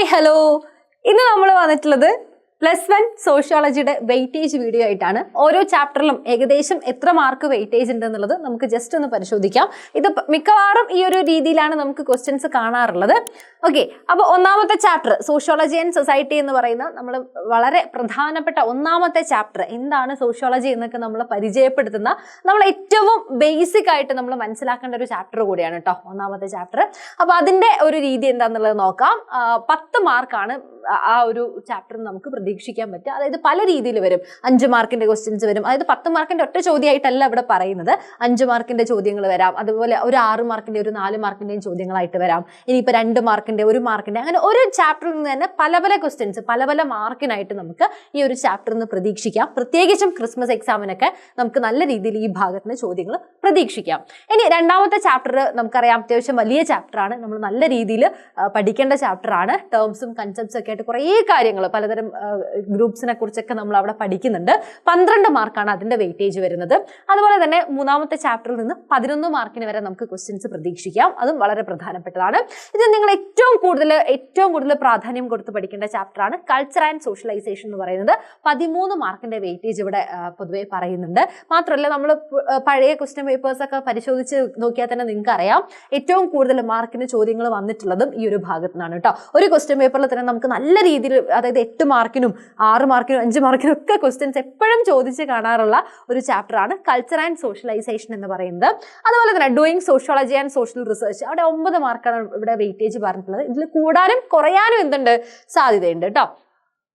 Hi hello ഇന്ന് നമ്മൾ വന്നിട്ടുള്ളത് +1 സോഷ്യോളജിയുടെ വെയിറ്റേജ് വീഡിയോ ആയിട്ടാണ്. ഓരോ ചാപ്റ്ററിലും ഏകദേശം എത്ര മാർക്ക് വെയിറ്റേജ് ഉണ്ടെന്നുള്ളത് നമുക്ക് ജസ്റ്റ് ഒന്ന് പരിശോധിക്കാം. ഇത് മിക്കവാറും ഈ ഒരു രീതിയിലാണ് നമുക്ക് ക്വസ്റ്റ്യൻസ് കാണാറുള്ളത്. ഓക്കെ, അപ്പോൾ ഒന്നാമത്തെ ചാപ്റ്റർ സോഷ്യോളജി ആൻഡ് സൊസൈറ്റി എന്ന് പറയുന്ന നമ്മൾ വളരെ പ്രധാനപ്പെട്ട ഒന്നാമത്തെ ചാപ്റ്റർ എന്താണ് സോഷ്യോളജി എന്നൊക്കെ നമ്മൾ പരിചയപ്പെടുത്തുന്ന നമ്മൾ ഏറ്റവും ബേസിക് ആയിട്ട് നമ്മൾ മനസ്സിലാക്കേണ്ട ഒരു ചാപ്റ്റർ കൂടിയാണ് കേട്ടോ ഒന്നാമത്തെ ചാപ്റ്റർ. അപ്പോൾ അതിന്റെ ഒരു രീതി എന്താണെന്നുള്ളത് നോക്കാം. 10 മാർക്കാണ് ആ ഒരു ചാപ്റ്ററിന് നമുക്ക് പ്രതീക്ഷിക്കാൻ പറ്റുക. അതായത് പല രീതിയിൽ വരും. 5 മാർക്കിന്റെ ക്വസ്റ്റ്യൻസ് വരും. അതായത് 10 മാർക്കിന്റെ ഒറ്റ ചോദ്യമായിട്ടല്ല ഇവിടെ പറയുന്നത്. 5 മാർക്കിന്റെ ചോദ്യങ്ങൾ വരാം, അതുപോലെ ഒരു 6 മാർക്കിന്റെ ഒരു 4 മാർക്കിന്റെയും ചോദ്യങ്ങളായിട്ട് വരാം. ഇനിയിപ്പോൾ 2 മാർക്കിന്റെ 1 മാർക്കിന്റെ അങ്ങനെ ഒരു ചാപ്റ്ററിൽ നിന്ന് തന്നെ പല പല ക്വസ്റ്റ്യൻസ് പല മാർക്കിനായിട്ട് നമുക്ക് ഈ ഒരു ചാപ്റ്ററിൽ നിന്ന് പ്രതീക്ഷിക്കാം. പ്രത്യേകിച്ചും ക്രിസ്മസ് എക്സാമിനൊക്കെ നമുക്ക് നല്ല രീതിയിൽ ഈ ഭാഗത്തിന് ചോദ്യങ്ങൾ പ്രതീക്ഷിക്കാം. ഇനി രണ്ടാമത്തെ ചാപ്റ്റർ നമുക്കറിയാം അത്യാവശ്യം വലിയ ചാപ്റ്ററാണ്. നമ്മൾ നല്ല രീതിയിൽ പഠിക്കേണ്ട ചാപ്റ്ററാണ്. ടേംസും കൺസെപ്റ്റ്സും ഒക്കെ ആയിട്ട് കുറേ കാര്യങ്ങൾ പലതരം ഗ്രൂപ്പ്സിനെ കുറിച്ചൊക്കെ നമ്മൾ അവിടെ പഠിക്കുന്നുണ്ട്. 12 മാർക്കാണ് അതിന്റെ വെയിറ്റേജ് വരുന്നത്. അതുപോലെ തന്നെ മൂന്നാമത്തെ ചാപ്റ്ററിൽ നിന്ന് 11 മാർക്കിന് വരെ നമുക്ക് ക്വസ്റ്റ്യൻസ് പ്രതീക്ഷിക്കാം. അതും വളരെ പ്രധാനപ്പെട്ടതാണ്. ഇത് നിങ്ങൾ ഏറ്റവും കൂടുതൽ പ്രാധാന്യം കൊടുത്ത് പഠിക്കേണ്ട ചാപ്റ്ററാണ് കൾച്ചർ ആൻഡ് സോഷ്യലൈസേഷൻ എന്ന് പറയുന്നത്. 13 മാർക്കിന്റെ വെയിറ്റേജ് ഇവിടെ പൊതുവെ പറയുന്നുണ്ട്. മാത്രമല്ല നമ്മൾ പഴയ ക്വസ്റ്റ്യൻ പേപ്പേഴ്സ് ഒക്കെ പരിശോധിച്ച് നോക്കിയാൽ തന്നെ നിങ്ങൾക്ക് അറിയാം ഏറ്റവും കൂടുതൽ മാർക്കിന് ചോദ്യങ്ങൾ വന്നിട്ടുള്ളതും ഈ ഒരു ഭാഗത്തു നിന്നാണ് കേട്ടോ. ഒരു ക്വസ്റ്റ്യൻ പേപ്പറിൽ തന്നെ നമുക്ക് നല്ല രീതിയിൽ അതായത് 8 മാർക്കിനും 6 മാർക്കിനും 5 മാർക്കിനും ഒക്കെ ക്വസ്റ്റ്യൻസ് എപ്പോഴും ചോദിച്ച് കാണാറുള്ള ഒരു ചാപ്റ്ററാണ് കൾച്ചർ ആൻഡ് സോഷ്യലൈസേഷൻ എന്ന് പറയുന്നത്. അതുപോലെ തന്നെ doing sociology and social research അവിടെ 9 മാർക്കാണ് ഇവിടെ വെയിറ്റേജ് പറഞ്ഞിട്ടുള്ളത്. ഇതിൽ കൂടാനും കുറയാനും എന്തുണ്ട് സാധ്യതയുണ്ട് കേട്ടോ.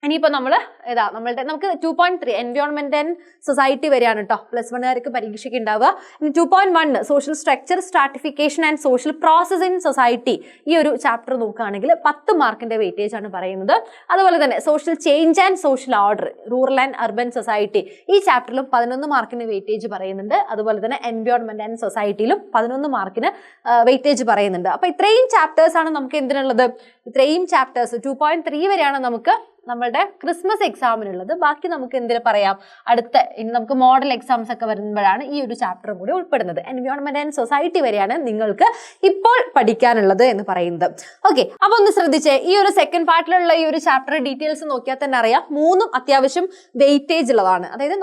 ഇനിയിപ്പോൾ നമുക്ക് 2.3 എൻവയോൺമെന്റ് ആൻഡ് സൊസൈറ്റി വരെയാണ് കേട്ടോ +1കാർക്ക് പരീക്ഷയ്ക്ക് ഉണ്ടാവുക. ഇനി 2.1 social structure stratification and social process in society ഈ ഒരു ചാപ്റ്റർ നോക്കുകയാണെങ്കിൽ 10 മാർക്കിന്റെ വെയിറ്റേജ് ആണ് പറയുന്നത്. അതുപോലെ തന്നെ social change and social order rural and urban society ഈ ചാപ്റ്ററിലും 11 മാർക്കിന് വെയിറ്റേജ് പറയുന്നുണ്ട്. അതുപോലെ തന്നെ എൻവയോൺമെന്റ് ആൻഡ് സൊസൈറ്റിയിലും 11 മാർക്കിന് വെയിറ്റേജ് പറയുന്നുണ്ട്. അപ്പോൾ ഇത്രയും ചാപ്റ്റേഴ്സ് ആണ് നമുക്ക് എന്തിനുള്ളത്. ഇത്രയും ചാപ്റ്റേഴ്സ് 2.3 വരെയാണ് നമുക്ക് നമ്മളുടെ ക്രിസ്മസ് എക്സാമിനുള്ളത്. ബാക്കി നമുക്ക് എന്തിനു പറയാം ഇനി നമുക്ക് മോഡൽ എക്സാംസ് ഒക്കെ വരുമ്പോഴാണ് ഈ ഒരു ചാപ്റ്റർ കൂടി ഉൾപ്പെടുന്നത്. എൻവയോൺമെന്റ് ആൻഡ് സൊസൈറ്റി വരെയാണ് നിങ്ങൾക്ക് ഇപ്പോൾ പഠിക്കാനുള്ളത് എന്ന് പറയുന്നത്. ഓക്കെ, അപ്പൊ ഒന്ന് ശ്രദ്ധിച്ചേ, ഈ ഒരു സെക്കൻഡ് പാർട്ടിലുള്ള ഈ ഒരു ചാപ്റ്റർ ഡീറ്റെയിൽസ് നോക്കിയാൽ തന്നെ അറിയാം 3ഉം അത്യാവശ്യം വെയിറ്റേജ് ഉള്ളതാണ്. അതായത്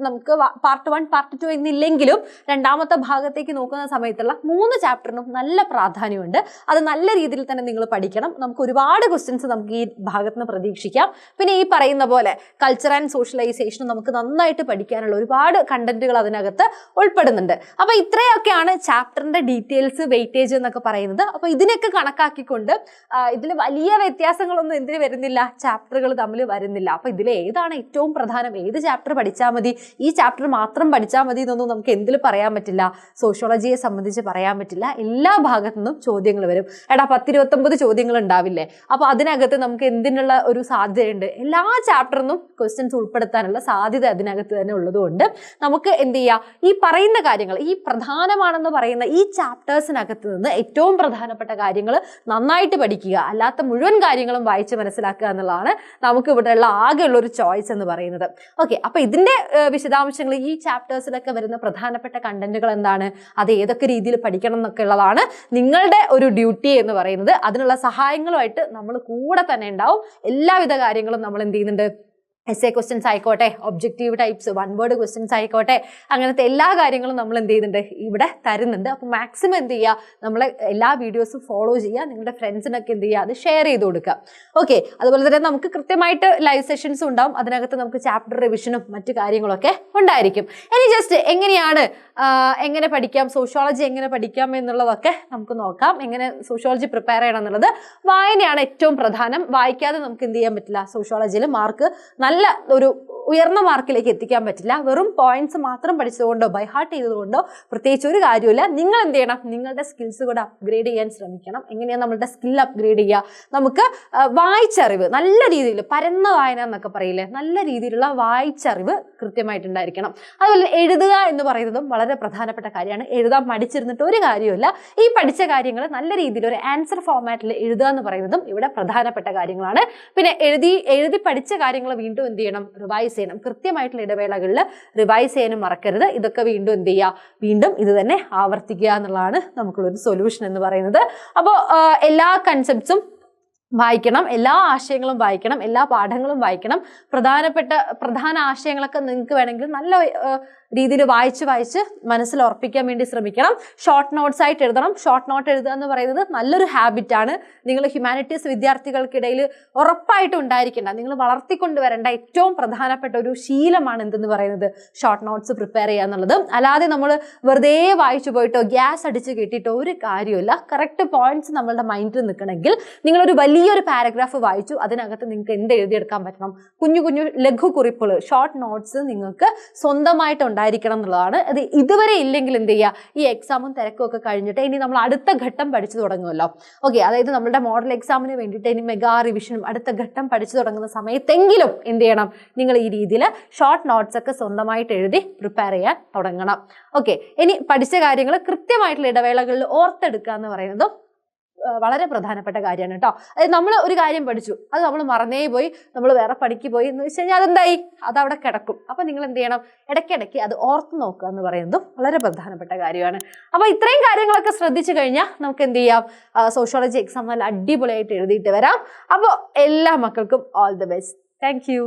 നമുക്ക് പാർട്ട് 1 പാർട്ട് 2 എന്നില്ലെങ്കിലും രണ്ടാമത്തെ ഭാഗത്തേക്ക് നോക്കുന്ന സമയത്തുള്ള 3 ചാപ്റ്ററിനും നല്ല പ്രാധാന്യമുണ്ട്. അത് നല്ല രീതിയിൽ തന്നെ നിങ്ങൾ പഠിക്കണം. നമുക്ക് ഒരുപാട് ക്വസ്റ്റ്യൻസ് നമുക്ക് ഈ ഭാഗത്തുനിന്ന് പ്രതീക്ഷിക്കാം. പിന്നെ ഈ പറയുന്ന പോലെ കൾച്ചർ ആൻഡ് സോഷ്യലൈസേഷൻ നമുക്ക് നന്നായിട്ട് പഠിക്കാനുള്ള ഒരുപാട് കണ്ടന്റുകൾ അതിനകത്ത് ഉൾപ്പെടുന്നുണ്ട്. അപ്പൊ ഇത്രയൊക്കെയാണ് ചാപ്റ്ററിന്റെ ഡീറ്റെയിൽസ് വെയിറ്റേജ് എന്നൊക്കെ പറയുന്നത്. അപ്പൊ ഇതിനൊക്കെ കണക്കാക്കിക്കൊണ്ട് ഇതിൽ വലിയ വ്യത്യാസങ്ങളൊന്നും എന്തിനു വരുന്നില്ല, ചാപ്റ്ററുകൾ തമ്മിൽ വരുന്നില്ല. അപ്പൊ ഇതിൽ ഏതാണ് ഏറ്റവും പ്രധാനം, ഏത് ചാപ്റ്റർ പഠിച്ചാൽ മതി, ഈ ചാപ്റ്റർ മാത്രം പഠിച്ചാൽ മതി എന്നൊന്നും നമുക്ക് എന്തിൽ പറയാൻ പറ്റില്ല. സോഷ്യോളജിയെ സംബന്ധിച്ച് പറയാൻ പറ്റില്ല. എല്ലാ ഭാഗത്തു നിന്നും ചോദ്യങ്ങൾ വരും. 10-29 ചോദ്യങ്ങൾ ഉണ്ടാവില്ലേ. അപ്പൊ അതിനകത്ത് നമുക്ക് എന്തിനുള്ള ഒരു സാധ്യതയുണ്ട്. എല്ലാ ചാപ്റ്ററിനും ക്വസ്റ്റ്യൻസ് ഉൾപ്പെടുത്താനുള്ള സാധ്യത അതിനകത്ത് തന്നെ ഉള്ളതുകൊണ്ട് നമുക്ക് എന്ത് ചെയ്യാം, ഈ പറയുന്ന കാര്യങ്ങൾ ഈ പ്രധാനമാണെന്ന് പറയുന്ന ഈ ചാപ്റ്റേഴ്സിനകത്ത് നിന്ന് ഏറ്റവും പ്രധാനപ്പെട്ട കാര്യങ്ങൾ നന്നായിട്ട് പഠിക്കുക. അല്ലാത്ത മുഴുവൻ കാര്യങ്ങളും വായിച്ച് മനസ്സിലാക്കുക എന്നുള്ളതാണ് നമുക്ക് ഇവിടെയുള്ള ആകെയുള്ള ഒരു ചോയ്സ് എന്ന് പറയുന്നത്. ഓക്കെ, അപ്പൊ ഇതിന്റെ വിശദാംശങ്ങൾ ഈ ചാപ്റ്റേഴ്സിലൊക്കെ വരുന്ന പ്രധാനപ്പെട്ട കണ്ടന്റുകൾ എന്താണ്, അത് ഏതൊക്കെ രീതിയിൽ പഠിക്കണം എന്നൊക്കെ ഉള്ളതാണ് നിങ്ങളുടെ ഒരു ഡ്യൂട്ടി എന്ന് പറയുന്നത്. അതിനുള്ള സഹായങ്ങളുമായിട്ട് നമ്മൾ കൂടെ തന്നെ ഉണ്ടാവും. എല്ലാവിധ കാര്യങ്ങളും നമ്മൾ എന്ത് ചെയ്യുന്നുണ്ട്, essay ക്വസ്റ്റ്യൻസ് ആയിക്കോട്ടെ, ഒബ്ജക്റ്റീവ് ടൈപ്സ്, 1 വേർഡ് ക്വസ്റ്റ്യൻസ് ആയിക്കോട്ടെ, അങ്ങനത്തെ എല്ലാ കാര്യങ്ങളും നമ്മൾ എന്ത് ചെയ്യുന്നുണ്ട് ഇവിടെ തരുന്നുണ്ട്. അപ്പോൾ മാക്സിമം എന്ത് ചെയ്യുക, നമ്മളെ എല്ലാ വീഡിയോസും ഫോളോ ചെയ്യുക, നിങ്ങളുടെ ഫ്രണ്ട്സിനൊക്കെ എന്ത് ചെയ്യുക, അത് ഷെയർ ചെയ്ത് കൊടുക്കുക. ഓക്കെ, അതുപോലെ തന്നെ നമുക്ക് കൃത്യമായിട്ട് ലൈവ് സെഷൻസും ഉണ്ടാവും. അതിനകത്ത് നമുക്ക് ചാപ്റ്റർ റിവിഷനും മറ്റു കാര്യങ്ങളൊക്കെ ഉണ്ടായിരിക്കും. ഇനി ജസ്റ്റ് എങ്ങനെ പഠിക്കാം, സോഷ്യോളജി എങ്ങനെ പഠിക്കാം എന്നുള്ളതൊക്കെ നമുക്ക് നോക്കാം. എങ്ങനെ സോഷ്യോളജി പ്രിപ്പയർ ചെയ്യണം എന്നുള്ളത് വായനയാണ് ഏറ്റവും പ്രധാനം. വായിക്കാതെ നമുക്ക് എന്ത് ചെയ്യാൻ പറ്റില്ല, സോഷ്യോളജിയിൽ മാർക്ക് നല്ല ഒരു ഉയർന്ന മാർക്കിലേക്ക് എത്തിക്കാൻ പറ്റില്ല. വെറും പോയിന്റ്സ് മാത്രം പഠിച്ചതുകൊണ്ടോ ബൈ ഹാർട്ട് ചെയ്തതുകൊണ്ടോ പ്രത്യേകിച്ച് ഒരു കാര്യമില്ല. നിങ്ങൾ എന്ത് ചെയ്യണം, നിങ്ങളുടെ സ്കിൽസ് കൂടെ അപ്ഗ്രേഡ് ചെയ്യാൻ ശ്രമിക്കണം. എങ്ങനെയാണ് നമ്മളുടെ സ്കിൽ അപ്ഗ്രേഡ് ചെയ്യുക, നമുക്ക് വായിച്ചറിവ് നല്ല രീതിയിൽ, പരന്ന വായന എന്നൊക്കെ പറയില്ലേ, നല്ല രീതിയിലുള്ള വായിച്ചറിവ് കൃത്യമായിട്ടുണ്ടായിരിക്കണം. അതുപോലെ എഴുതുക എന്ന് പറയുന്നതും വളരെ പ്രധാനപ്പെട്ട കാര്യമാണ്. എഴുതാൻ പഠിച്ചിരുന്നിട്ട് ഒരു കാര്യമില്ല. ഈ പഠിച്ച കാര്യങ്ങൾ നല്ല രീതിയിൽ ഒരു ആൻസർ ഫോർമാറ്റിൽ എഴുതുക എന്ന് പറയുന്നതും ഇവിടെ പ്രധാനപ്പെട്ട കാര്യങ്ങളാണ്. പിന്നെ എഴുതി പഠിച്ച കാര്യങ്ങൾ വീണ്ടും എന്ത് ചെയ്യണം, റിവൈസ് ചെയ്യണം. കൃത്യമായിട്ടുള്ള ഇടവേളകളിൽ റിവൈസ് ചെയ്യാനും മറക്കരുത്. ഇതൊക്കെ വീണ്ടും എന്ത് ചെയ്യുക, വീണ്ടും ഇത് തന്നെ ആവർത്തിക്കുക എന്നുള്ളതാണ് നമുക്കുള്ളൊരു സൊല്യൂഷൻ എന്ന് പറയുന്നത്. അപ്പോൾ എല്ലാ കൺസെപ്റ്റ്സും വായിക്കണം, എല്ലാ ആശയങ്ങളും വായിക്കണം, എല്ലാ പാഠങ്ങളും വായിക്കണം. പ്രധാന ആശയങ്ങളൊക്കെ നിങ്ങൾക്ക് വേണമെങ്കിൽ നല്ല രീതിയിൽ വായിച്ച് മനസ്സിൽ ഉറപ്പിക്കാൻ വേണ്ടി ശ്രമിക്കണം. ഷോർട്ട് നോട്ട്സ് ആയിട്ട് എഴുതണം. ഷോർട്ട് നോട്ട് എഴുതുക എന്ന് പറയുന്നത് നല്ലൊരു ഹാബിറ്റാണ്. നിങ്ങൾ ഹ്യൂമാനിറ്റീസ് വിദ്യാർത്ഥികൾക്കിടയിൽ ഉറപ്പായിട്ടും ഉണ്ടായിരിക്കേണ്ട, നിങ്ങൾ വളർത്തിക്കൊണ്ടുവരേണ്ട ഏറ്റവും പ്രധാനപ്പെട്ട ഒരു ശീലമാണ് എന്തെന്ന് പറയുന്നത്, ഷോർട്ട് നോട്ട്സ് പ്രിപ്പയർ ചെയ്യുക എന്നുള്ളത്. അല്ലാതെ നമ്മൾ വെറുതെ വായിച്ചു പോയിട്ടോ ഗ്യാസ് അടിച്ച് കിട്ടിയിട്ടോ ഒരു കാര്യമില്ല. കറക്റ്റ് പോയിന്റ്സ് നമ്മളുടെ മൈൻഡിൽ നിൽക്കണമെങ്കിൽ നിങ്ങളൊരു വലിയൊരു പാരഗ്രാഫ് വായിച്ചു, അതിനകത്ത് നിങ്ങൾക്ക് എന്ത് എഴുതിയെടുക്കാൻ പറ്റണം, കുഞ്ഞു കുഞ്ഞു ലഘു കുറിപ്പുകൾ, ഷോർട്ട് നോട്ട്സ് നിങ്ങൾക്ക് സ്വന്തമായിട്ട് ഉണ്ടായിരിക്കണം എന്നുള്ളതാണ്. അത് ഇതുവരെ ഇല്ലെങ്കിൽ എന്ത് ചെയ്യുക, ഈ എക്സാമും തിരക്കും ഒക്കെ കഴിഞ്ഞിട്ട് ഇനി നമ്മൾ അടുത്ത ഘട്ടം പഠിച്ചു തുടങ്ങുമല്ലോ. ഓക്കെ, അതായത് നമ്മുടെ മോഡൽ എക്സാമിന് വേണ്ടിയിട്ട് ഇനി മെഗാ റിവിഷനും അടുത്ത ഘട്ടം പഠിച്ചു തുടങ്ങുന്ന സമയത്തെങ്കിലും എന്ത് ചെയ്യണം, നിങ്ങൾ ഈ രീതിയിൽ ഷോർട്ട് നോട്ട്സ് ഒക്കെ സ്വന്തമായിട്ട് എഴുതി പ്രിപ്പയർ ചെയ്യാൻ തുടങ്ങണം. ഓക്കെ, ഇനി പഠിച്ച കാര്യങ്ങൾ കൃത്യമായിട്ടുള്ള ഇടവേളകളിൽ ഓർത്തെടുക്കുക എന്ന് പറയുന്നതും വളരെ പ്രധാനപ്പെട്ട കാര്യമാണ് കേട്ടോ. അതായത് നമ്മൾ ഒരു കാര്യം പഠിച്ചു, അത് നമ്മൾ മറന്നേ പോയി, നമ്മൾ വേറെ പണിക്ക് പോയി എന്ന് വെച്ച് കഴിഞ്ഞാൽ അതെന്തായി, അതവിടെ കിടക്കും. അപ്പൊ നിങ്ങൾ എന്ത് ചെയ്യണം, ഇടയ്ക്കിടയ്ക്ക് അത് ഓർത്ത് നോക്കുക എന്ന് പറയുന്നതും വളരെ പ്രധാനപ്പെട്ട കാര്യമാണ്. അപ്പൊ ഇത്രയും കാര്യങ്ങളൊക്കെ ശ്രദ്ധിച്ചു കഴിഞ്ഞാൽ നമുക്ക് എന്ത് ചെയ്യാം, സോഷ്യോളജി എക്സാം നല്ല അടിപൊളിയായിട്ട് എഴുതിയിട്ട് വരാം. അപ്പോൾ എല്ലാ മക്കൾക്കും all the best. Thank you.